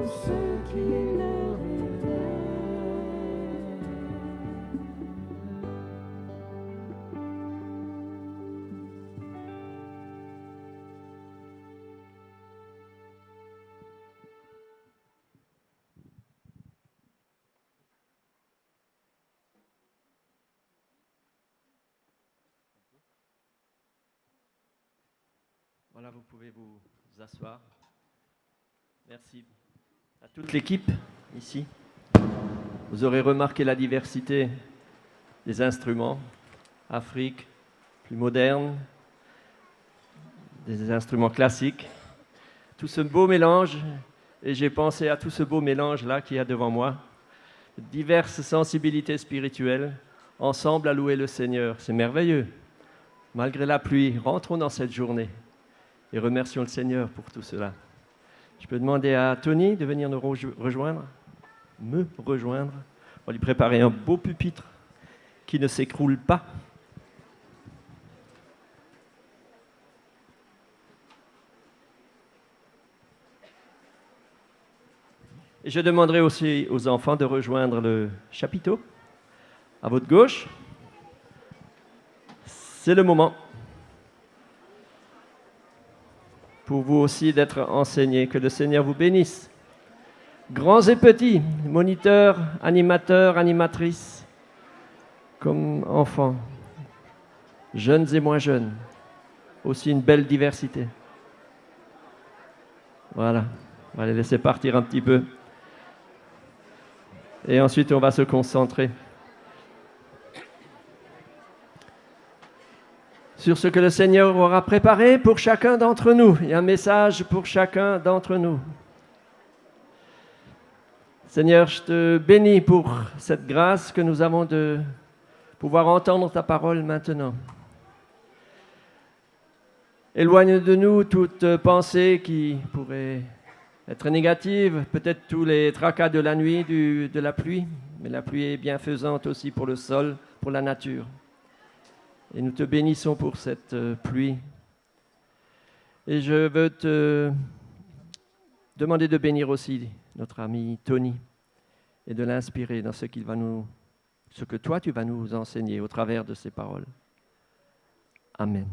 ce qui leur était. Voilà, vous pouvez vous asseoir. Merci à toute l'équipe ici. Vous aurez remarqué la diversité des instruments, Afrique, plus moderne, des instruments classiques. Tout ce beau mélange, et j'ai pensé à tout ce beau mélange-là qu'il y a devant moi, diverses sensibilités spirituelles, ensemble à louer le Seigneur. C'est merveilleux. Malgré la pluie, rentrons dans cette journée et remercions le Seigneur pour tout cela. Je peux demander à Tony de venir nous rejoindre, me rejoindre. On va lui préparer un beau pupitre qui ne s'écroule pas. Et je demanderai aussi aux enfants de rejoindre le chapiteau. À votre gauche, c'est le moment pour vous aussi d'être enseignés. Que le Seigneur vous bénisse. Grands et petits, moniteurs, animateurs, animatrices, comme enfants, jeunes et moins jeunes, aussi une belle diversité. Voilà, on va les laisser partir un petit peu. Et ensuite, on va se concentrer sur ce que le Seigneur aura préparé pour chacun d'entre nous. Il y a un message pour chacun d'entre nous. Seigneur, je te bénis pour cette grâce que nous avons de pouvoir entendre ta parole maintenant. Éloigne de nous toute pensée qui pourrait être négative, peut-être tous les tracas de la nuit, de la pluie, mais la pluie est bienfaisante aussi pour le sol, pour la nature. Et nous te bénissons pour cette pluie. Et je veux te demander de bénir aussi notre ami Tony et de l'inspirer dans ce que toi tu vas nous enseigner au travers de ces paroles. Amen.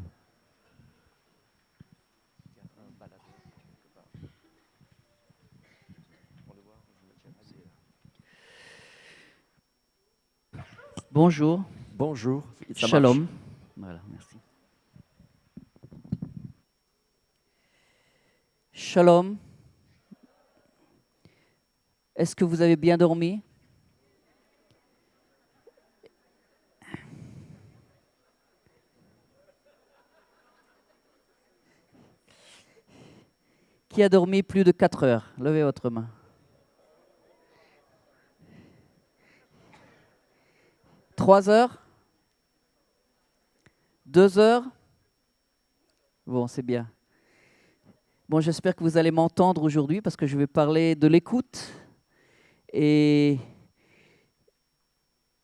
Bonjour. Bonjour. Shalom. Voilà, merci. Shalom. Est-ce que vous avez bien dormi? Qui a dormi plus de 4 heures? Levez votre main. 3 heures? 2 heures? Bon, c'est bien. Bon, j'espère que vous allez m'entendre aujourd'hui parce que je vais parler de l'écoute. Et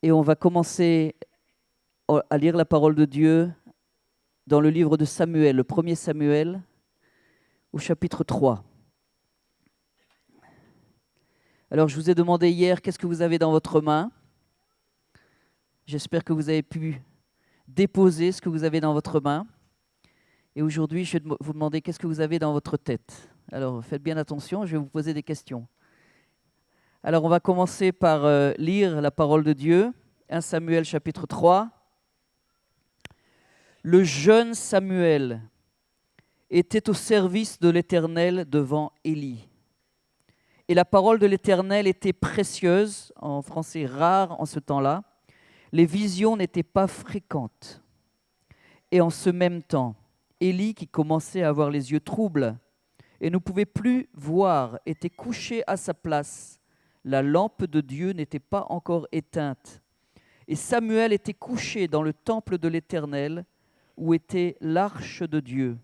on va commencer à lire la parole de Dieu dans le livre de Samuel, le premier Samuel, au chapitre 3. Alors, je vous ai demandé hier, qu'est-ce que vous avez dans votre main? J'espère que vous avez pu déposer ce que vous avez dans votre main. Et aujourd'hui, je vais vous demander, qu'est-ce que vous avez dans votre tête? Alors, faites bien attention, je vais vous poser des questions. Alors, on va commencer par lire la parole de Dieu, 1 Samuel chapitre 3. Le jeune Samuel était au service de l'Éternel devant Élie. Et la parole de l'Éternel était précieuse, en français rare en ce temps-là. Les visions n'étaient pas fréquentes. Et en ce même temps, Élie, qui commençait à avoir les yeux troubles et ne pouvait plus voir, était couché à sa place. La lampe de Dieu n'était pas encore éteinte. Et Samuel était couché dans le temple de l'Éternel, où était l'arche de Dieu.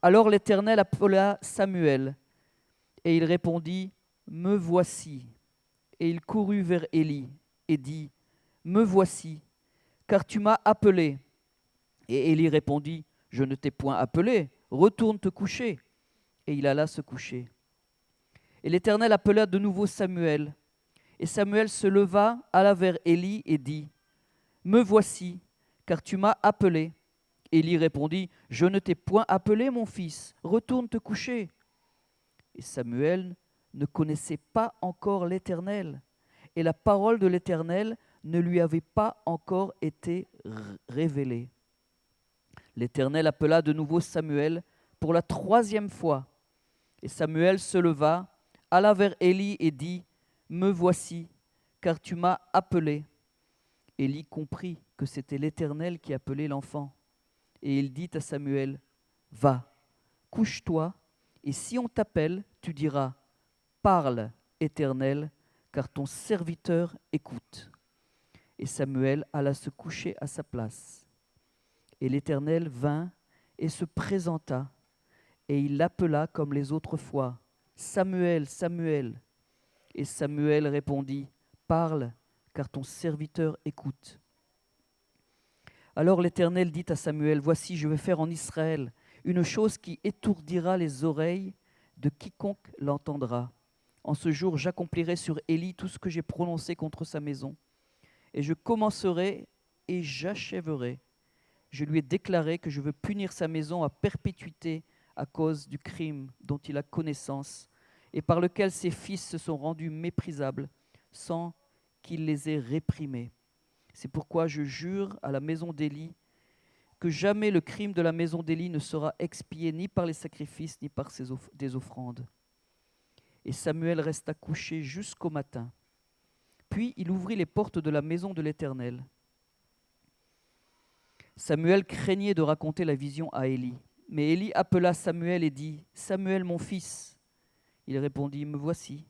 Alors l'Éternel appela Samuel, et il répondit, « Me voici. » Et il courut vers Élie et dit, « Me voici, car tu m'as appelé. » Et Élie répondit, « Je ne t'ai point appelé, retourne te coucher. » Et il alla se coucher. Et l'Éternel appela de nouveau Samuel. Et Samuel se leva, alla vers Élie et dit, « Me voici, car tu m'as appelé. » Élie répondit, « Je ne t'ai point appelé, mon fils, retourne te coucher. » Et Samuel ne connaissait pas encore l'Éternel, et la parole de l'Éternel ne lui avait pas encore été révélée. L'Éternel appela de nouveau Samuel pour la 3e fois. Et Samuel se leva, alla vers Élie et dit, « Me voici, car tu m'as appelé. » Élie comprit que c'était l'Éternel qui appelait l'enfant. Et il dit à Samuel, « Va, couche-toi, et si on t'appelle, tu diras, « Parle, Éternel, car ton serviteur écoute. » Et Samuel alla se coucher à sa place. Et l'Éternel vint et se présenta, et il l'appela comme les autres fois, « Samuel, Samuel. » Et Samuel répondit, « Parle, car ton serviteur écoute. » Alors l'Éternel dit à Samuel, « Voici, je vais faire en Israël une chose qui étourdira les oreilles de quiconque l'entendra. En ce jour, j'accomplirai sur Élie tout ce que j'ai prononcé contre sa maison. Et je commencerai et j'achèverai. Je lui ai déclaré que je veux punir sa maison à perpétuité à cause du crime dont il a connaissance et par lequel ses fils se sont rendus méprisables sans qu'il les ait réprimés. C'est pourquoi je jure à la maison d'Élie que jamais le crime de la maison d'Élie ne sera expié ni par les sacrifices ni par des offrandes. » Et Samuel resta couché jusqu'au matin. Puis il ouvrit les portes de la maison de l'Éternel. Samuel craignait de raconter la vision à Élie. Mais Élie appela Samuel et dit, « Samuel, mon fils. » Il répondit, « Me voici. »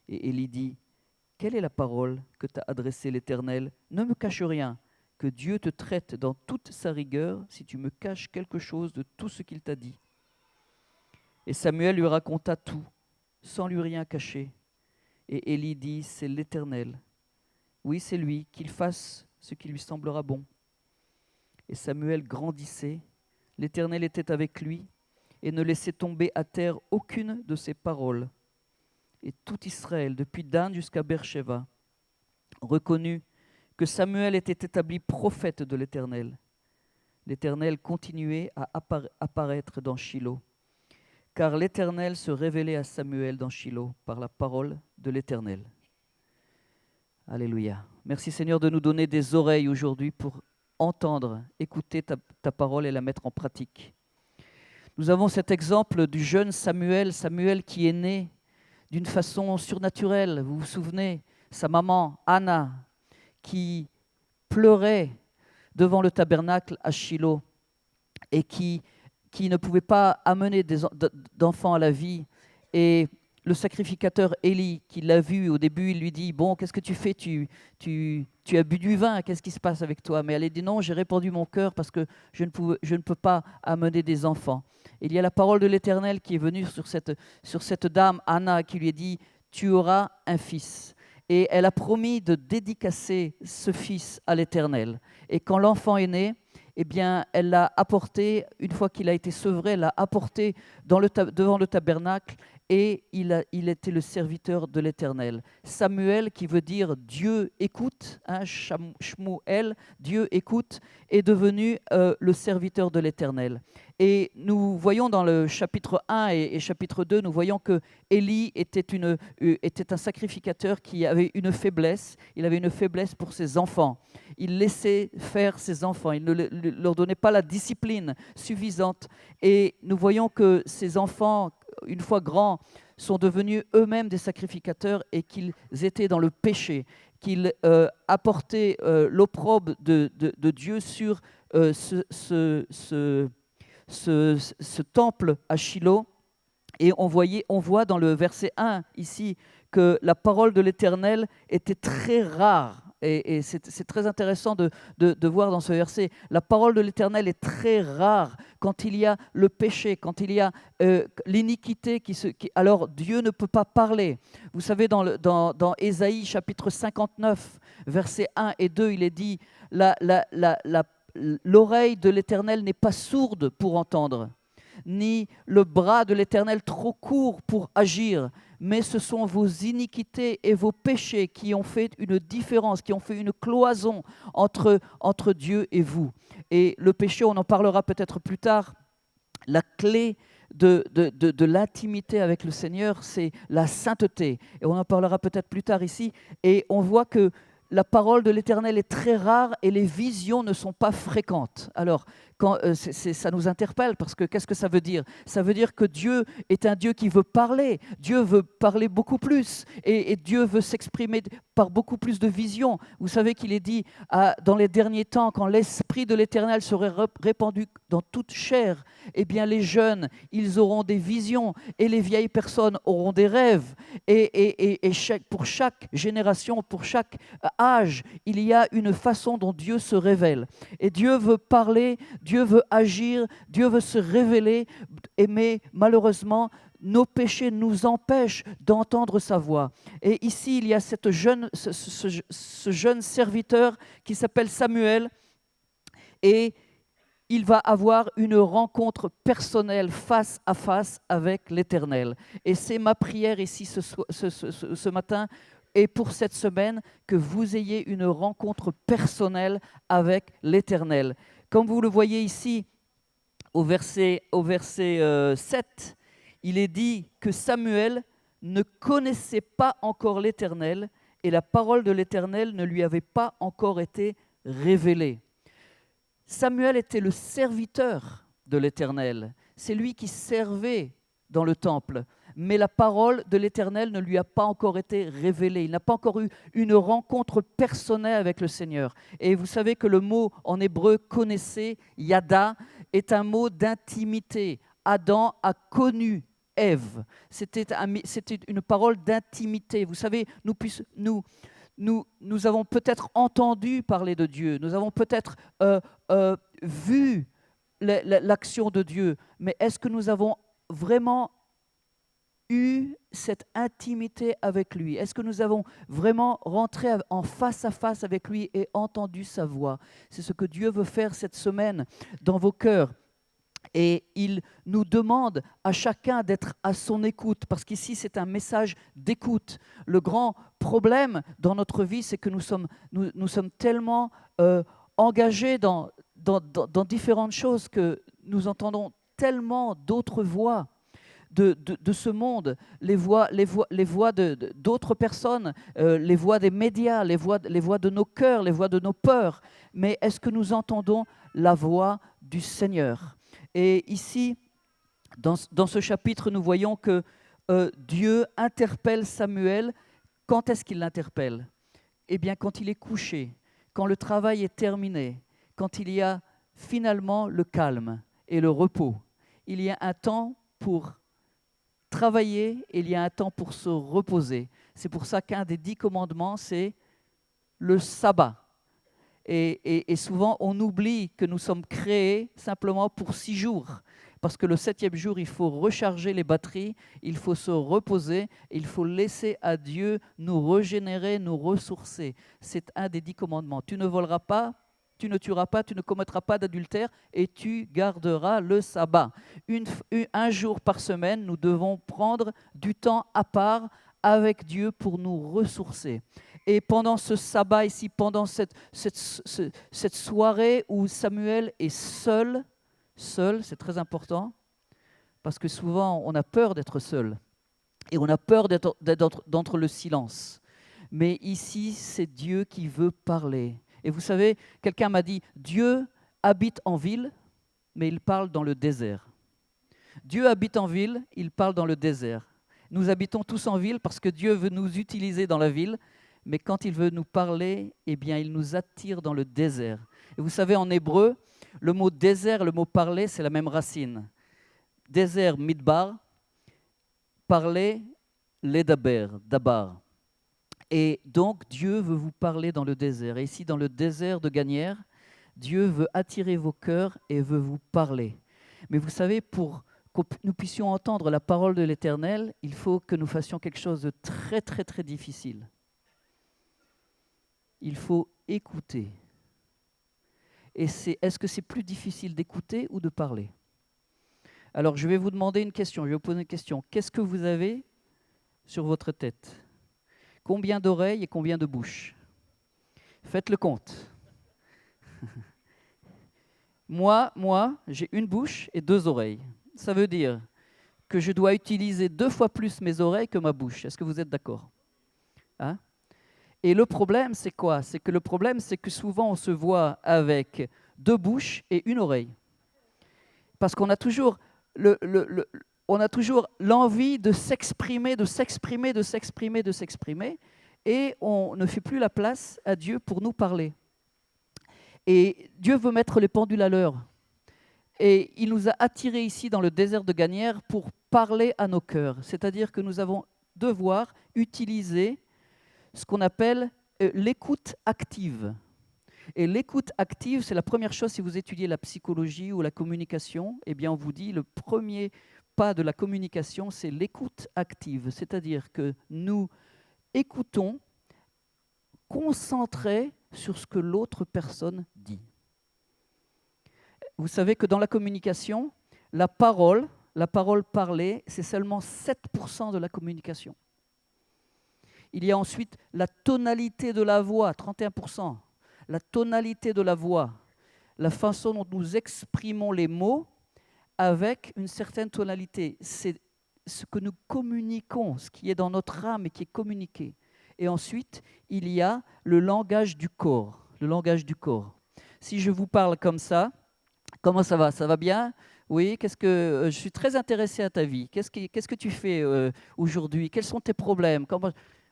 Et Élie dit, « Quelle est la parole que t'a adressée l'Éternel? Ne me cache rien, que Dieu te traite dans toute sa rigueur si tu me caches quelque chose de tout ce qu'il t'a dit. » Et Samuel lui raconta tout, sans lui rien cacher. Et Élie dit, « C'est l'Éternel. Oui, c'est lui, qu'il fasse ce qui lui semblera bon. » Et Samuel grandissait, l'Éternel était avec lui, et ne laissait tomber à terre aucune de ses paroles. Et tout Israël, depuis Dan jusqu'à Beersheba, reconnut que Samuel était établi prophète de l'Éternel. L'Éternel continuait à apparaître dans Shilo, car l'Éternel se révélait à Samuel dans Shilo par la parole de l'Éternel. Alléluia. Merci Seigneur de nous donner des oreilles aujourd'hui pour entendre, écouter ta parole et la mettre en pratique. Nous avons cet exemple du jeune Samuel, Samuel qui est né d'une façon surnaturelle. Vous vous souvenez, sa maman, Anna, qui pleurait devant le tabernacle à Shilo et qui ne pouvait pas amener d'enfants à la vie. Et le sacrificateur Élie, qui l'a vu au début, il lui dit, « Bon, qu'est-ce que tu fais? Tu as bu du vin, qu'est-ce qui se passe avec toi ?» Mais elle a dit, « Non, j'ai répandu mon cœur parce que je ne peux pas amener des enfants. » Il y a la parole de l'Éternel qui est venue sur cette dame, Anna, qui lui a dit, « Tu auras un fils. » Et elle a promis de dédicacer ce fils à l'Éternel. Et quand l'enfant est né, eh bien, elle l'a apporté, une fois qu'il a été sevré, elle l'a apporté devant le tabernacle, et il était le serviteur de l'Éternel. Samuel, qui veut dire Dieu écoute, Shmuel, Dieu écoute, est devenu le serviteur de l'Éternel. Et nous voyons dans le chapitre 1 et chapitre 2, nous voyons que Élie était un sacrificateur qui avait une faiblesse. Il avait une faiblesse pour ses enfants. Il laissait faire ses enfants. Il ne leur donnait pas la discipline suffisante. Et nous voyons que ses enfants, une fois grands, sont devenus eux-mêmes des sacrificateurs et qu'ils étaient dans le péché, qu'ils apportaient l'opprobre de Dieu sur ce temple à Shilo. Et on voit dans le verset 1 ici que la parole de l'Éternel était très rare. Et c'est très intéressant de voir dans ce verset, la parole de l'Éternel est très rare quand il y a le péché, quand il y a l'iniquité, alors Dieu ne peut pas parler. Vous savez, dans Ésaïe chapitre 59, versets 1 et 2, il est dit, l'oreille de l'Éternel n'est pas sourde pour entendre, ni le bras de l'Éternel trop court pour agir, mais ce sont vos iniquités et vos péchés qui ont fait une différence, qui ont fait une cloison entre Dieu et vous. Et le péché, on en parlera peut-être plus tard, la clé de l'intimité avec le Seigneur, c'est la sainteté. Et on en parlera peut-être plus tard ici. Et on voit que la parole de l'Éternel est très rare et les visions ne sont pas fréquentes. Alors, ça nous interpelle parce que qu'est-ce que ça veut dire? Ça veut dire que Dieu est un Dieu qui veut parler. Dieu veut parler beaucoup plus et Dieu veut s'exprimer par beaucoup plus de visions. Vous savez qu'il est dit dans les derniers temps, quand l'Esprit de l'Éternel serait répandu dans toute chair, eh bien les jeunes, ils auront des visions et les vieilles personnes auront des rêves. Et pour chaque génération, pour chaque âge, il y a une façon dont Dieu se révèle. Et Dieu veut parler, Dieu veut agir, Dieu veut se révéler, mais malheureusement, nos péchés nous empêchent d'entendre sa voix. Et ici, il y a ce jeune serviteur qui s'appelle Samuel, et il va avoir une rencontre personnelle face à face avec l'Éternel. Et c'est ma prière ici ce matin, et pour cette semaine, que vous ayez une rencontre personnelle avec l'Éternel. Comme vous le voyez ici, au verset 7, il est dit que Samuel ne connaissait pas encore l'Éternel et la parole de l'Éternel ne lui avait pas encore été révélée. Samuel était le serviteur de l'Éternel. C'est lui qui servait dans le temple. Mais la parole de l'Éternel ne lui a pas encore été révélée. Il n'a pas encore eu une rencontre personnelle avec le Seigneur. Et vous savez que le mot en hébreu « connaissez », « yada », est un mot d'intimité. Adam a connu Ève. C'était une parole d'intimité. Vous savez, nous avons peut-être entendu parler de Dieu. Nous avons peut-être vu l'action de Dieu. Mais est-ce que nous avons vraiment eu cette intimité avec lui? Est-ce que nous avons vraiment rentré en face à face avec lui et entendu sa voix? C'est ce que Dieu veut faire cette semaine dans vos cœurs. Et il nous demande à chacun d'être à son écoute, parce qu'ici c'est un message d'écoute. Le grand problème dans notre vie, c'est que nous sommes tellement engagés dans différentes choses que nous entendons tellement d'autres voix de ce monde, les voix d'autres personnes, les voix des médias, les voix de nos cœurs, les voix de nos peurs. Mais est-ce que nous entendons la voix du Seigneur? Et ici, dans ce chapitre, nous voyons que Dieu interpelle Samuel. Quand est-ce qu'il l'interpelle? Eh bien, quand il est couché, quand le travail est terminé, quand il y a finalement le calme et le repos. Il y a un temps pour travailler et il y a un temps pour se reposer. C'est pour ça qu'un des 10 commandements, c'est le sabbat. Et souvent, on oublie que nous sommes créés simplement pour 6 jours. Parce que le 7e jour, il faut recharger les batteries, il faut se reposer, il faut laisser à Dieu nous régénérer, nous ressourcer. C'est un des 10 commandements. Tu ne voleras pas, tu ne tueras pas, tu ne commettras pas d'adultère et tu garderas le sabbat. Un jour par semaine, nous devons prendre du temps à part avec Dieu pour nous ressourcer. Et pendant ce sabbat ici, pendant cette soirée où Samuel est seul, c'est très important, parce que souvent on a peur d'être seul et on a peur d'être dans le silence. Mais ici, c'est Dieu qui veut parler. Et vous savez, quelqu'un m'a dit, Dieu habite en ville, mais il parle dans le désert. Dieu habite en ville, il parle dans le désert. Nous habitons tous en ville parce que Dieu veut nous utiliser dans la ville, mais quand il veut nous parler, eh bien, il nous attire dans le désert. Et vous savez, en hébreu, le mot désert, le mot parler, c'est la même racine. Désert, midbar, parler, ledaber, dabar. Et donc, Dieu veut vous parler dans le désert. Et ici, dans le désert de Gagnères, Dieu veut attirer vos cœurs et veut vous parler. Mais vous savez, pour que nous puissions entendre la parole de l'Éternel, il faut que nous fassions quelque chose de très, très, très difficile. Il faut écouter. Et est-ce que c'est plus difficile d'écouter ou de parler? Alors, je vais vous demander une question, je vais vous poser une question. Qu'est-ce que vous avez sur votre tête? Combien d'oreilles et combien de bouches? Faites le compte. Moi, j'ai une bouche et 2 oreilles. Ça veut dire que je dois utiliser 2 fois plus mes oreilles que ma bouche. Est-ce que vous êtes d'accord? Hein? Et le problème, c'est quoi? C'est que le problème, c'est que souvent, on se voit avec 2 bouches et une oreille. Parce qu'on a toujours on a toujours l'envie de s'exprimer, de s'exprimer, de s'exprimer, de s'exprimer, et on ne fait plus la place à Dieu pour nous parler. Et Dieu veut mettre les pendules à l'heure. Et il nous a attirés ici dans le désert de Gagnières pour parler à nos cœurs. C'est-à-dire que nous avons devoir utiliser ce qu'on appelle l'écoute active. Et l'écoute active, c'est la première chose, si vous étudiez la psychologie ou la communication, eh bien on vous dit le premier pas de la communication, c'est l'écoute active. C'est-à-dire que nous écoutons concentrés sur ce que l'autre personne dit. Vous savez que dans la communication, la parole parlée, c'est seulement 7% de la communication. Il y a ensuite la tonalité de la voix, 31%. La tonalité de la voix, la façon dont nous exprimons les mots avec une certaine tonalité. C'est ce que nous communiquons, ce qui est dans notre âme et qui est communiqué. Et ensuite, il y a le langage du corps. Le langage du corps. Si je vous parle comme ça, comment ça va? Ça va bien? Oui, je suis très intéressé à ta vie. Qu'est-ce que tu fais aujourd'hui? Quels sont tes problèmes?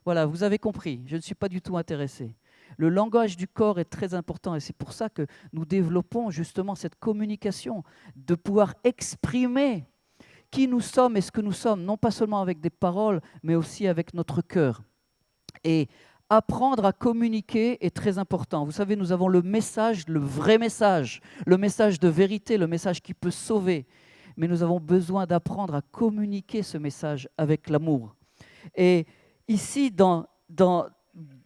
Voilà, vous avez compris, je ne suis pas du tout intéressé. Le langage du corps est très important et c'est pour ça que nous développons justement cette communication, de pouvoir exprimer qui nous sommes et ce que nous sommes, non pas seulement avec des paroles, mais aussi avec notre cœur. Et apprendre à communiquer est très important. Vous savez, nous avons le message, le vrai message, le message de vérité, le message qui peut sauver. Mais nous avons besoin d'apprendre à communiquer ce message avec l'amour. Et ici,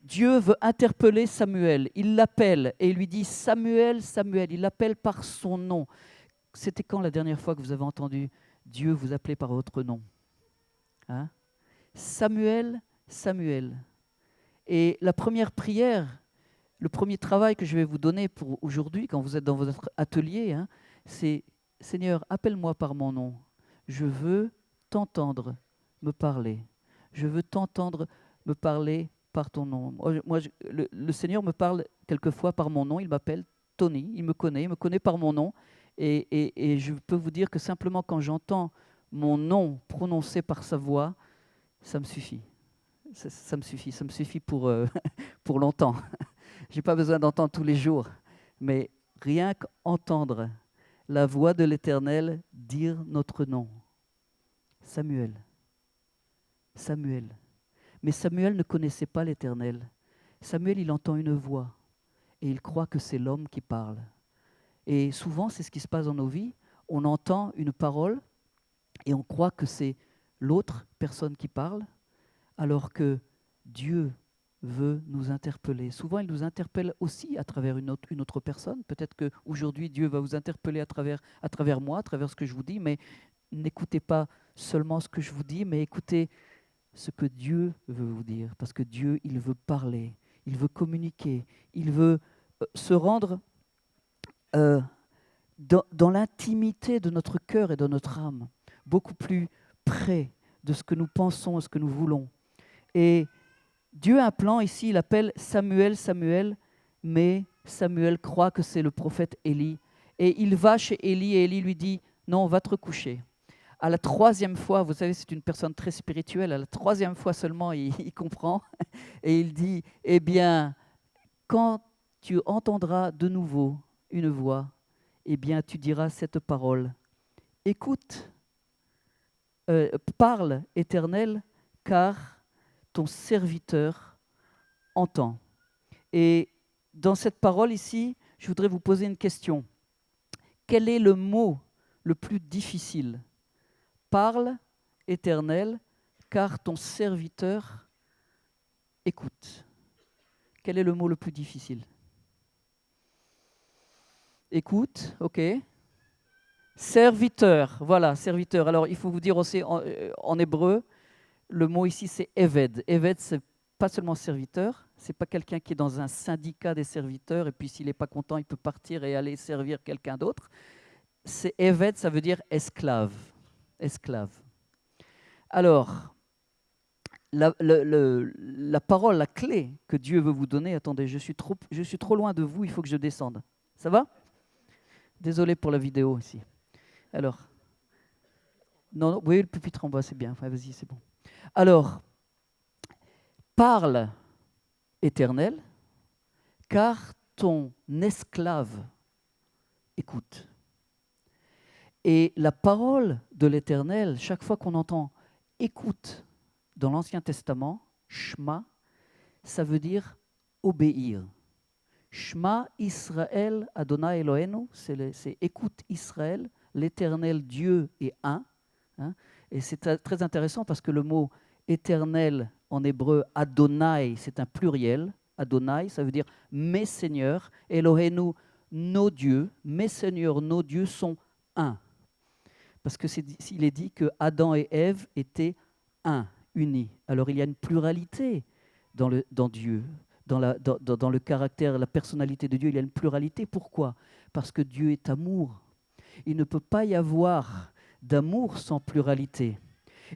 Dieu veut interpeller Samuel. Il l'appelle et il lui dit « Samuel, Samuel ». Il l'appelle par son nom. C'était quand la dernière fois que vous avez entendu Dieu vous appeler par votre nom? Hein? Samuel, Samuel. Et la première prière, le premier travail que je vais vous donner pour aujourd'hui, quand vous êtes dans votre atelier, c'est « Seigneur, appelle-moi par mon nom. Je veux t'entendre me parler. Je veux t'entendre me parler par ton nom. » Le Seigneur me parle quelquefois par mon nom. Il m'appelle Tony. Il me connaît par mon nom. Et je peux vous dire que simplement quand j'entends mon nom prononcé par sa voix, ça me suffit. Ça me suffit pour, pour longtemps. Je n'ai pas besoin d'entendre tous les jours, mais rien qu'entendre la voix de l'Éternel dire notre nom. Samuel. Samuel. Mais Samuel ne connaissait pas l'Éternel. Samuel, il entend une voix et il croit que c'est l'homme qui parle. Et souvent, c'est ce qui se passe dans nos vies. On entend une parole et on croit que c'est l'autre personne qui parle, alors que Dieu veut nous interpeller. Souvent, il nous interpelle aussi à travers une autre personne. Peut-être qu'aujourd'hui, Dieu va vous interpeller à travers moi, à travers ce que je vous dis, mais n'écoutez pas seulement ce que je vous dis, mais écoutez ce que Dieu veut vous dire. Parce que Dieu, il veut parler, il veut communiquer, il veut se rendre dans l'intimité de notre cœur et de notre âme, beaucoup plus près de ce que nous pensons et ce que nous voulons. Et Dieu a un plan ici, il appelle Samuel, Samuel, mais Samuel croit que c'est le prophète Élie. Et il va chez Élie et Élie lui dit « Non, va te recoucher ». À la 3e fois, vous savez, c'est une personne très spirituelle, à la 3e fois seulement, il comprend. Et il dit « Eh bien, quand tu entendras de nouveau une voix, eh bien, tu diras cette parole. Écoute, parle, Éternel, car ton serviteur entend. » Et dans cette parole ici, je voudrais vous poser une question. Quel est le mot le plus difficile? Parle, Éternel, car ton serviteur écoute. Quel est le mot le plus difficile? Écoute, ok. Serviteur, voilà, serviteur. Alors, il faut vous dire aussi en hébreu, le mot ici c'est Eved. Eved, c'est pas seulement serviteur, c'est pas quelqu'un qui est dans un syndicat des serviteurs et puis s'il n'est pas content, il peut partir et aller servir quelqu'un d'autre. C'est Eved, ça veut dire esclave. Esclave. Alors, la parole, la clé que Dieu veut vous donner, attendez, je suis trop loin de vous, il faut que je descende. Ça va? Désolé pour la vidéo ici. Alors, non, oui, le pupitre en bas, c'est bien. Enfin, vas-y, c'est bon. Alors, parle, Éternel, car ton esclave écoute. Et la parole de l'Éternel, chaque fois qu'on entend écoute dans l'Ancien Testament, Shema, ça veut dire obéir. Shema Israël Adonai Eloheinu, c'est écoute Israël, l'Éternel Dieu est un. Hein, et c'est très intéressant parce que le mot éternel en hébreu Adonai, c'est un pluriel. Adonai, ça veut dire mes seigneurs. Eloheinu, nos dieux. Mes seigneurs, nos dieux sont un. Parce que s'il est dit que Adam et Ève étaient un, unis. Alors il y a une pluralité dans Dieu. Dans le caractère, la personnalité de Dieu, il y a une pluralité. Pourquoi? Parce que Dieu est amour. Il ne peut pas y avoir d'amour sans pluralité.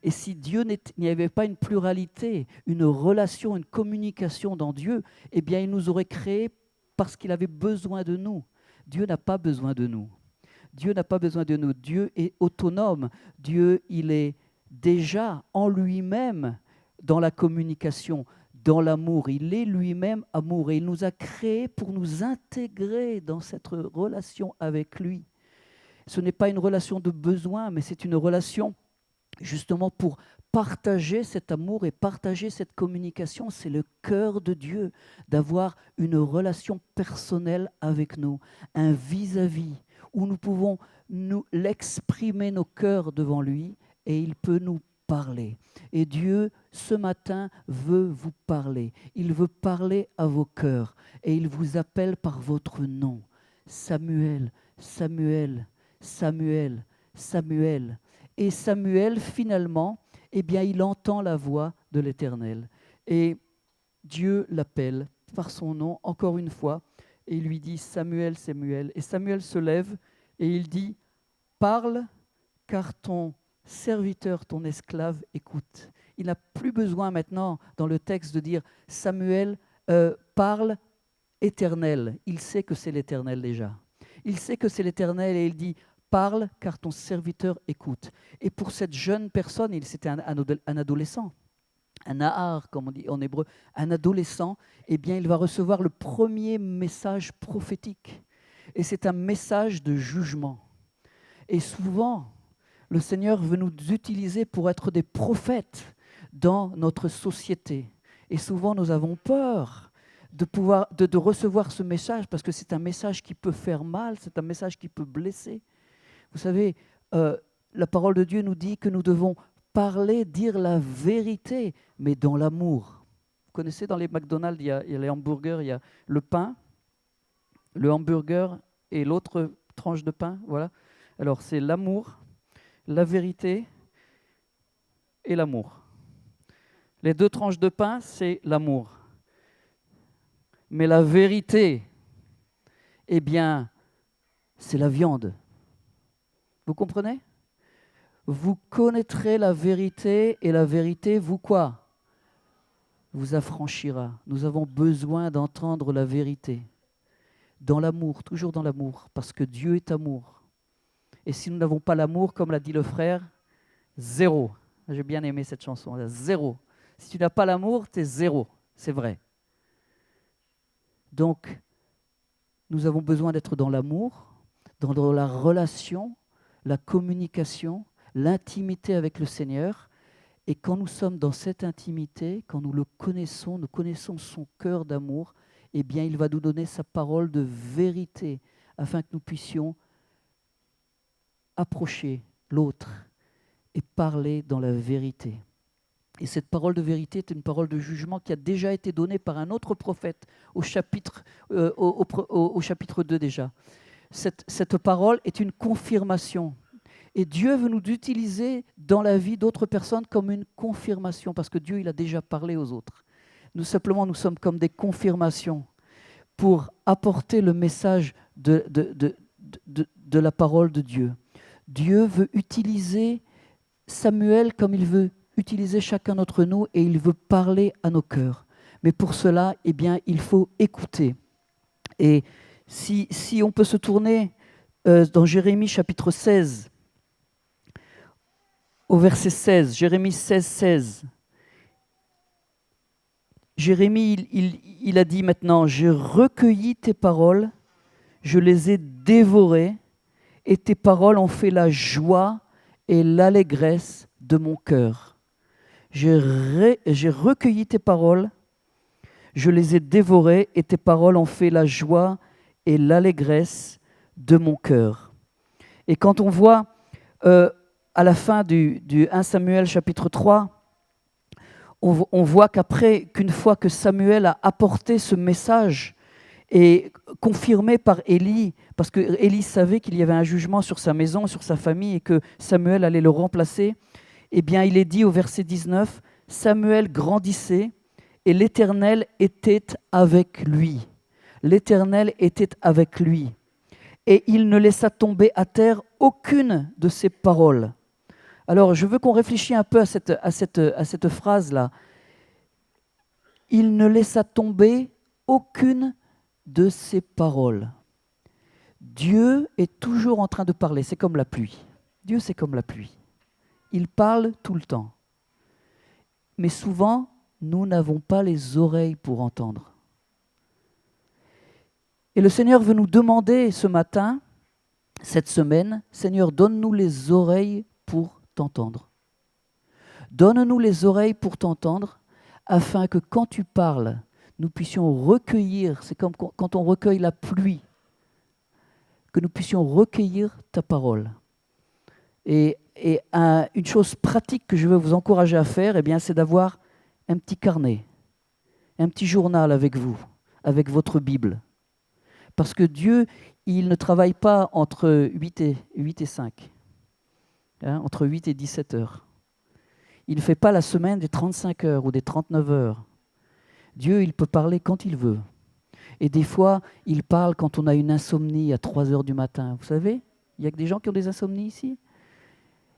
Et si Dieu n'y avait pas une pluralité, une relation, une communication dans Dieu, eh bien, il nous aurait créés parce qu'il avait besoin de nous. Dieu n'a pas besoin de nous. Dieu n'a pas besoin de nous. Dieu est autonome. Dieu, il est déjà en lui-même dans la communication, dans l'amour. Il est lui-même amour et il nous a créés pour nous intégrer dans cette relation avec lui. Ce n'est pas une relation de besoin, mais c'est une relation justement pour partager cet amour et partager cette communication. C'est le cœur de Dieu, d'avoir une relation personnelle avec nous, un vis-à-vis où nous pouvons l'exprimer nos cœurs devant lui et il peut nous parler. Et Dieu, ce matin, veut vous parler. Il veut parler à vos cœurs et il vous appelle par votre nom. Samuel, Samuel, Samuel, Samuel. Et Samuel, finalement, eh bien, il entend la voix de l'Éternel. Et Dieu l'appelle par son nom, encore une fois, et il lui dit « Samuel, Samuel ». Et Samuel se lève et il dit « Parle, car ton serviteur, ton esclave, écoute ». Il n'a plus besoin maintenant, dans le texte, de dire « Samuel, parle, Éternel ». Il sait que c'est l'Éternel déjà. Il sait que c'est l'Éternel et il dit « Parle, car ton serviteur écoute ». Et pour cette jeune personne, c'était un adolescent, un nahar, comme on dit en hébreu, un adolescent, eh bien, il va recevoir le premier message prophétique. Et c'est un message de jugement. Et souvent, le Seigneur veut nous utiliser pour être des prophètes dans notre société. Et souvent, nous avons peur de recevoir ce message parce que c'est un message qui peut faire mal, c'est un message qui peut blesser. Vous savez, la parole de Dieu nous dit que nous devons parler, dire la vérité, mais dans l'amour. Vous connaissez, dans les McDonald's, il y a les hamburgers, il y a le pain, le hamburger et l'autre tranche de pain. Voilà. Alors, c'est l'amour, la vérité et l'amour. Les deux tranches de pain, c'est l'amour. Mais la vérité, eh bien, c'est la viande. Vous comprenez? Vous connaîtrez la vérité et la vérité vous quoi? Vous affranchira. Nous avons besoin d'entendre la vérité. Dans l'amour, toujours dans l'amour, parce que Dieu est amour. Et si nous n'avons pas l'amour, comme l'a dit le frère, zéro. J'ai bien aimé cette chanson, zéro. Si tu n'as pas l'amour, tu es zéro, c'est vrai. Donc, nous avons besoin d'être dans l'amour, dans la relation, la communication, l'intimité avec le Seigneur. Et quand nous sommes dans cette intimité, quand nous le connaissons, nous connaissons son cœur d'amour, eh bien, il va nous donner sa parole de vérité afin que nous puissions approcher l'autre et parler dans la vérité. Et cette parole de vérité est une parole de jugement qui a déjà été donnée par un autre prophète au chapitre 2 déjà. cette parole est une confirmation. Et Dieu veut nous utiliser dans la vie d'autres personnes comme une confirmation, parce que Dieu, il a déjà parlé aux autres. Nous sommes comme des confirmations pour apporter le message de la parole de Dieu. Dieu veut utiliser Samuel comme il veut utiliser chacun d'entre nous et il veut parler à nos cœurs. Mais pour cela, eh bien, il faut écouter. Et si on peut se tourner dans Jérémie chapitre 16, au verset 16, Jérémie 16, 16. Jérémie, il a dit maintenant, « J'ai recueilli tes paroles, je les ai dévorées, et tes paroles ont fait la joie et l'allégresse de mon cœur. J'ai recueilli tes paroles, je les ai dévorées, et tes paroles ont fait la joie et l'allégresse de mon cœur. » Et quand on voit à la fin du 1 Samuel chapitre 3, on voit qu'une fois que Samuel a apporté ce message et confirmé par Élie, parce que Élie savait qu'il y avait un jugement sur sa maison, sur sa famille, et que Samuel allait le remplacer, eh bien il est dit au verset 19, « Samuel grandissait et l'Éternel était avec lui. » L'Éternel était avec lui. Et il ne laissa tomber à terre aucune de ses paroles. Alors, je veux qu'on réfléchisse un peu à cette phrase-là. Il ne laissa tomber aucune de ses paroles. Dieu est toujours en train de parler, c'est comme la pluie. Dieu, c'est comme la pluie. Il parle tout le temps. Mais souvent, nous n'avons pas les oreilles pour entendre. Et le Seigneur veut nous demander ce matin, cette semaine, Seigneur, donne-nous les oreilles pour t'entendre. Donne-nous les oreilles pour t'entendre, afin que quand tu parles, nous puissions recueillir, c'est comme quand on recueille la pluie, que nous puissions recueillir ta parole. Et une chose pratique que je veux vous encourager à faire, eh bien, c'est d'avoir un petit carnet, un petit journal avec vous, avec votre Bible. Parce que Dieu, il ne travaille pas entre 8 et 5. Entre 8 et 17 heures. Il ne fait pas la semaine des 35 heures ou des 39 heures. Dieu, il peut parler quand il veut. Et des fois, il parle quand on a une insomnie à 3 heures du matin. Vous savez, il y a que des gens qui ont des insomnies ici.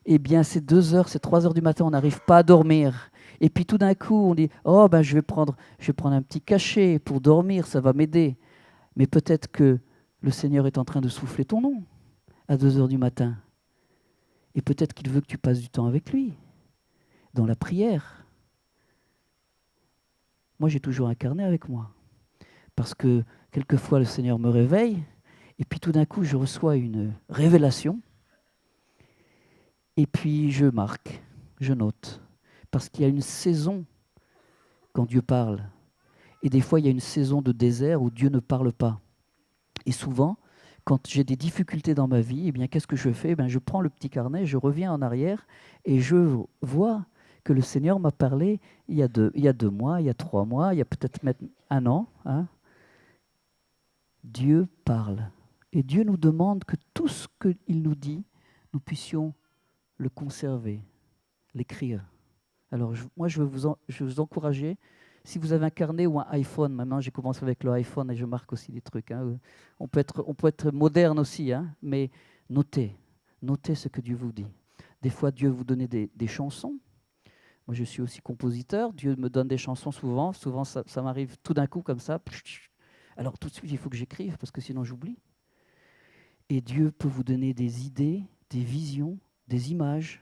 Eh bien, c'est 2 heures, c'est 3 heures du matin, on n'arrive pas à dormir. Et puis tout d'un coup, on dit « Oh, ben, je vais prendre un petit cachet pour dormir, ça va m'aider. » Mais peut-être que le Seigneur est en train de souffler ton nom à 2 heures du matin. Et peut-être qu'il veut que tu passes du temps avec lui, dans la prière. Moi, j'ai toujours un carnet avec moi. Parce que quelquefois, le Seigneur me réveille, et puis tout d'un coup, je reçois une révélation, et puis je marque, je note. Parce qu'il y a une saison quand Dieu parle. Et des fois, il y a une saison de désert où Dieu ne parle pas. Et souvent, quand j'ai des difficultés dans ma vie, eh bien, qu'est-ce que je fais ? Eh bien, je prends le petit carnet, je reviens en arrière et je vois que le Seigneur m'a parlé il y a 2 mois, il y a 3 mois, il y a peut-être même 1 an. Dieu parle. Et Dieu nous demande que tout ce qu'il nous dit, nous puissions le conserver, l'écrire. Alors, je veux vous encourager. Si vous avez un carnet ou un iPhone, maintenant j'ai commencé avec le iPhone et je marque aussi des trucs. On peut être moderne aussi, mais notez ce que Dieu vous dit. Des fois, Dieu vous donne des chansons. Moi, je suis aussi compositeur. Dieu me donne des chansons souvent. Souvent, ça m'arrive tout d'un coup comme ça. Alors tout de suite, il faut que j'écrive parce que sinon j'oublie. Et Dieu peut vous donner des idées, des visions, des images.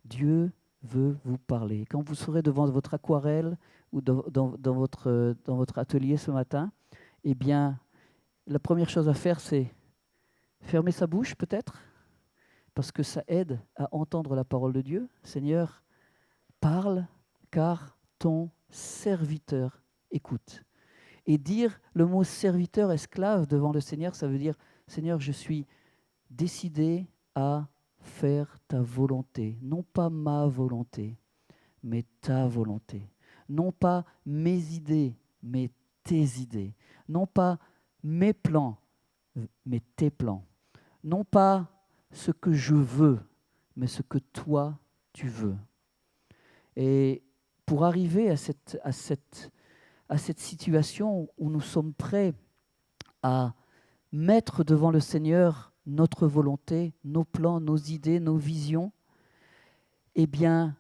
Dieu veut vous parler. Quand vous serez devant votre aquarelle ou dans votre atelier ce matin, eh bien, la première chose à faire, c'est fermer sa bouche peut-être, parce que ça aide à entendre la parole de Dieu. Seigneur, parle, car ton serviteur écoute. Et dire le mot serviteur, esclave devant le Seigneur, ça veut dire, Seigneur, je suis décidé à faire ta volonté, non pas ma volonté, mais ta volonté. Non pas mes idées, mais tes idées. Non pas mes plans, mais tes plans. Non pas ce que je veux, mais ce que toi, tu veux. Et pour arriver à cette situation où nous sommes prêts à mettre devant le Seigneur notre volonté, nos plans, nos idées, nos visions, eh bien,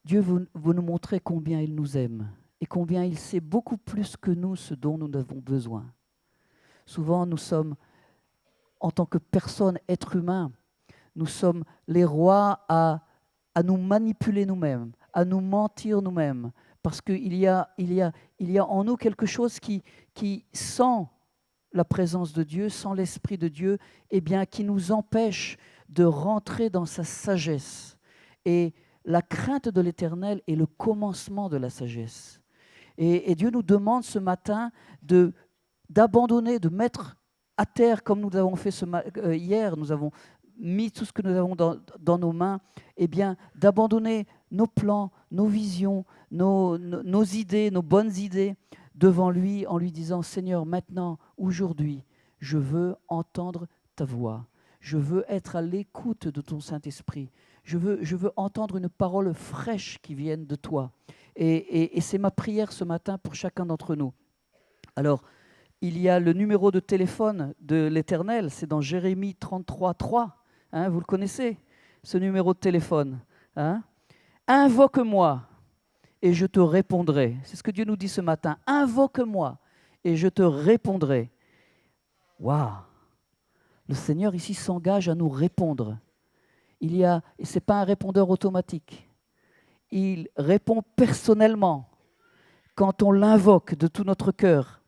Dieu veut nous montrer combien il nous aime et combien il sait beaucoup plus que nous ce dont nous avons besoin. Souvent, nous sommes, en tant que personnes, êtres humains, nous sommes les rois à nous manipuler nous-mêmes, à nous mentir nous-mêmes, parce qu'il y a en nous quelque chose qui sent la présence de Dieu, sans l'Esprit de Dieu, eh bien, qui nous empêche de rentrer dans sa sagesse. Et la crainte de l'Éternel est le commencement de la sagesse. Et Dieu nous demande ce matin d'abandonner, de mettre à terre, comme nous avons fait hier, nous avons mis tout ce que nous avons dans nos mains, eh bien, d'abandonner nos plans, nos visions, nos idées, nos bonnes idées, devant lui en lui disant « Seigneur, maintenant, aujourd'hui, je veux entendre ta voix. Je veux être à l'écoute de ton Saint-Esprit. Je veux entendre une parole fraîche qui vienne de toi. » Et c'est ma prière ce matin pour chacun d'entre nous. Alors, il y a le numéro de téléphone de l'Éternel, c'est dans Jérémie 33, 3. Hein, vous le connaissez, ce numéro de téléphone. Hein? Invoque-moi et je te répondrai. C'est ce que Dieu nous dit ce matin. Invoque-moi et je te répondrai. Waouh! Le Seigneur ici s'engage à nous répondre. Et ce n'est pas un répondeur automatique. Il répond personnellement quand on l'invoque de tout notre cœur.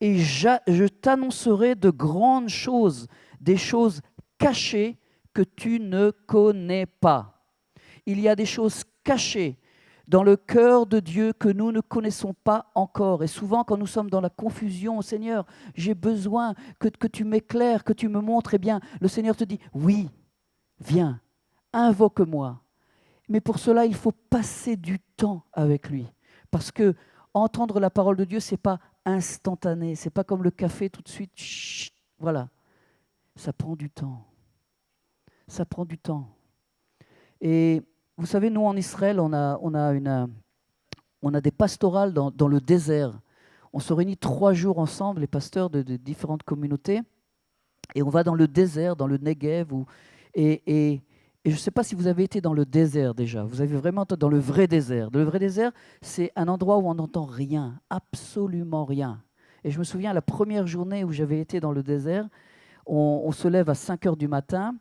Et je t'annoncerai de grandes choses, des choses cachées que tu ne connais pas. Il y a des choses cachées dans le cœur de Dieu que nous ne connaissons pas encore. Et souvent, quand nous sommes dans la confusion, Seigneur, j'ai besoin que tu m'éclaires, que tu me montres, eh bien, le Seigneur te dit, oui, viens, invoque-moi. Mais pour cela, il faut passer du temps avec lui. Parce que entendre la parole de Dieu, ce n'est pas instantané, ce n'est pas comme le café tout de suite, chut, voilà. Ça prend du temps. Ça prend du temps. Et vous savez, nous en Israël, on a des pastorales dans le désert. On se réunit 3 jours ensemble, les pasteurs de différentes communautés, et on va dans le désert, dans le Negev. Et je ne sais pas si vous avez été dans le désert déjà. Vous avez vraiment été dans le vrai désert. Le vrai désert, c'est un endroit où on n'entend rien, absolument rien. Et je me souviens, la première journée où j'avais été dans le désert, on se lève à 5 heures du matin.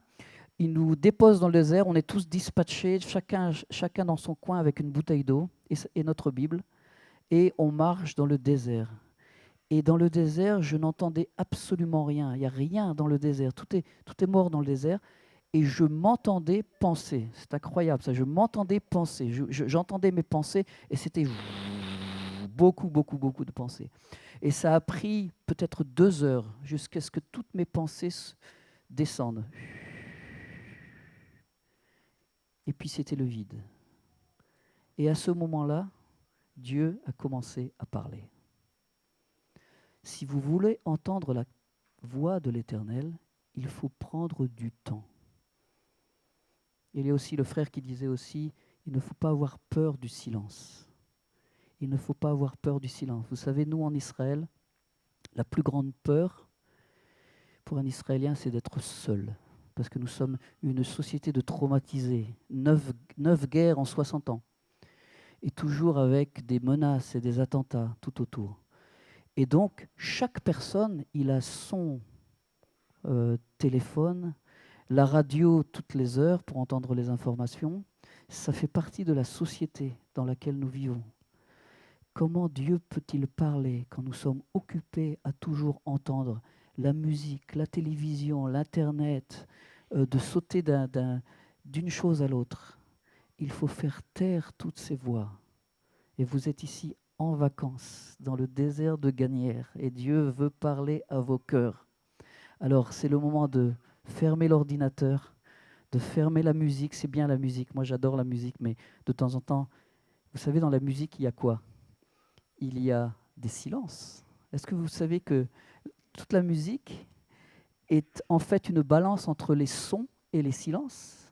Il nous dépose dans le désert, on est tous dispatchés, chacun dans son coin avec une bouteille d'eau et notre Bible, et on marche dans le désert. Et dans le désert, je n'entendais absolument rien, il n'y a rien dans le désert, tout est mort dans le désert, et je m'entendais penser, c'est incroyable ça, je m'entendais penser, j'entendais mes pensées, et c'était beaucoup de pensées. Et ça a pris peut-être 2 heures jusqu'à ce que toutes mes pensées descendent. Et puis c'était le vide. Et à ce moment-là, Dieu a commencé à parler. Si vous voulez entendre la voix de l'Éternel, il faut prendre du temps. Il y a aussi le frère qui disait aussi, il ne faut pas avoir peur du silence. Il ne faut pas avoir peur du silence. Vous savez, nous en Israël, la plus grande peur pour un Israélien, c'est d'être seul. Parce que nous sommes une société de traumatisés, 9 guerres en 60 ans, et toujours avec des menaces et des attentats tout autour. Et donc, chaque personne, il a son téléphone, la radio toutes les heures pour entendre les informations. Ça fait partie de la société dans laquelle nous vivons. Comment Dieu peut-il parler quand nous sommes occupés à toujours entendre la musique, la télévision, l'Internet, de sauter d'une chose à l'autre? Il faut faire taire toutes ces voix. Et vous êtes ici en vacances, dans le désert de Gagnières, et Dieu veut parler à vos cœurs. Alors, c'est le moment de fermer l'ordinateur, de fermer la musique. C'est bien la musique, moi j'adore la musique, mais de temps en temps, vous savez, dans la musique, il y a quoi? Il y a des silences. Est-ce que vous savez que toute la musique, est en fait une balance entre les sons et les silences.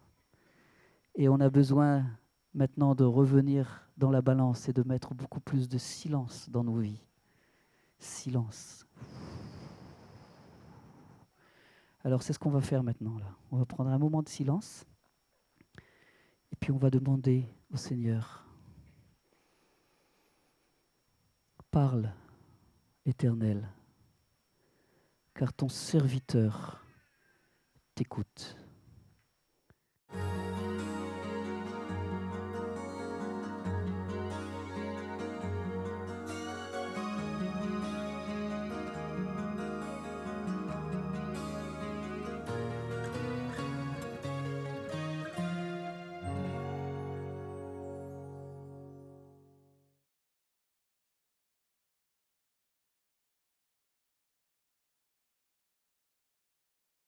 Et on a besoin maintenant de revenir dans la balance et de mettre beaucoup plus de silence dans nos vies. Silence. Alors c'est ce qu'on va faire maintenant là. On va prendre un moment de silence et puis on va demander au Seigneur, parle, Éternel, car ton serviteur t'écoute.